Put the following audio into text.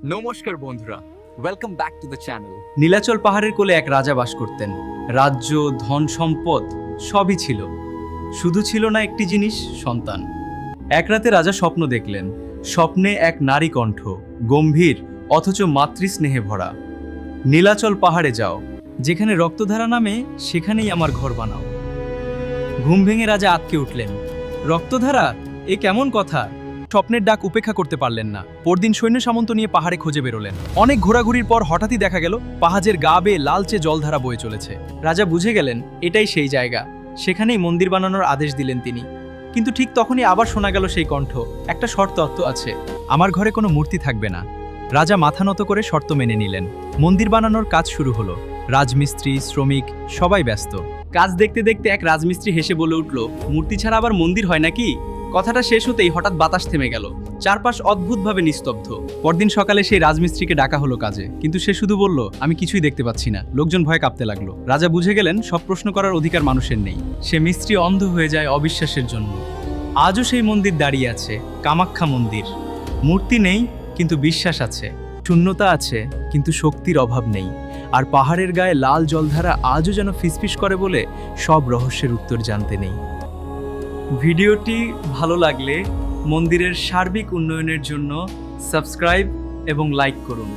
নমস্কার বন্ধুরা, welcome back to the channel. Nilachal পাহাড়ের কোলে এক রাজা বাস করতেন। রাজ্য, ধন সম্পদ সবই ছিল, শুধু ছিল না একটি জিনিস, সন্তান। এক রাতে রাজা স্বপ্ন দেখলেন। স্বপ্নে এক নারী কণ্ঠ, গম্ভীর অথচ মাতৃস্নেহে ভরা। নীলাচল পাহাড়ে যাও, যেখানে রক্তধারা নামে সেখানেই আমার ঘর বানাও। ঘুম ভেঙে রাজা আঁতকে উঠলেন। রক্তধারা, এ কেমন কথা? স্বপ্নের ডাক উপেক্ষা করতে পারলেন না। পরদিন সৈন্য সামন্ত নিয়ে পাহাড়ে খোঁজে বেরোলেন। অনেক ঘোরাঘুরির পর হঠাৎই দেখা গেল পাহাড়ের গা বেয়ে লালচে জলধারা বয়ে চলেছে। রাজা বুঝে গেলেন এটাই সেই জায়গা। সেখানেই মন্দির বানানোর আদেশ দিলেন তিনি। কিন্তু ঠিক তখনই আবার শোনা গেল সেই কণ্ঠ, একটা শর্ত আছে, আমার ঘরে কোনো মূর্তি থাকবে না। রাজা মাথা নত করে শর্ত মেনে নিলেন। মন্দির বানানোর কাজ শুরু হলো। রাজমিস্ত্রি, শ্রমিক সবাই ব্যস্ত। কাজ দেখতে দেখতে এক রাজমিস্ত্রি হেসে বলে উঠল, মূর্তি ছাড়া আবার মন্দির হয় নাকি? কথাটা শেষ হতেই হঠাৎ বাতাস থেমে গেল। চারপাশ অদ্ভুতভাবে নিস্তব্ধ। পরদিন সকালে সেই রাজমিস্ত্রিকে ডাকা হলো কাজে, কিন্তু সে শুধু বলল, আমি কিছুই দেখতে পাচ্ছি না। লোকজন ভয়ে কাঁপতে লাগলো। রাজা বুঝে গেলেন সব প্রশ্ন করার অধিকার মানুষের নেই। সে মিস্ত্রি অন্ধ হয়ে যায় অবিশ্বাসের জন্য। আজও সেই মন্দির দাঁড়িয়ে আছে, কামাখ্যা মন্দির। মূর্তি নেই, কিন্তু বিশ্বাস আছে। শূন্যতা আছে, কিন্তু শক্তির অভাব নেই। আর পাহাড়ের গায়ে লাল জলধারা আজও যেন ফিসফিস করে বলে সব রহস্যের উত্তর জানতে নেই। ভিডিওটি ভালো লাগলে মন্দিরের সার্বিক উন্নয়নের জন্য সাবস্ক্রাইব এবং লাইক করুন।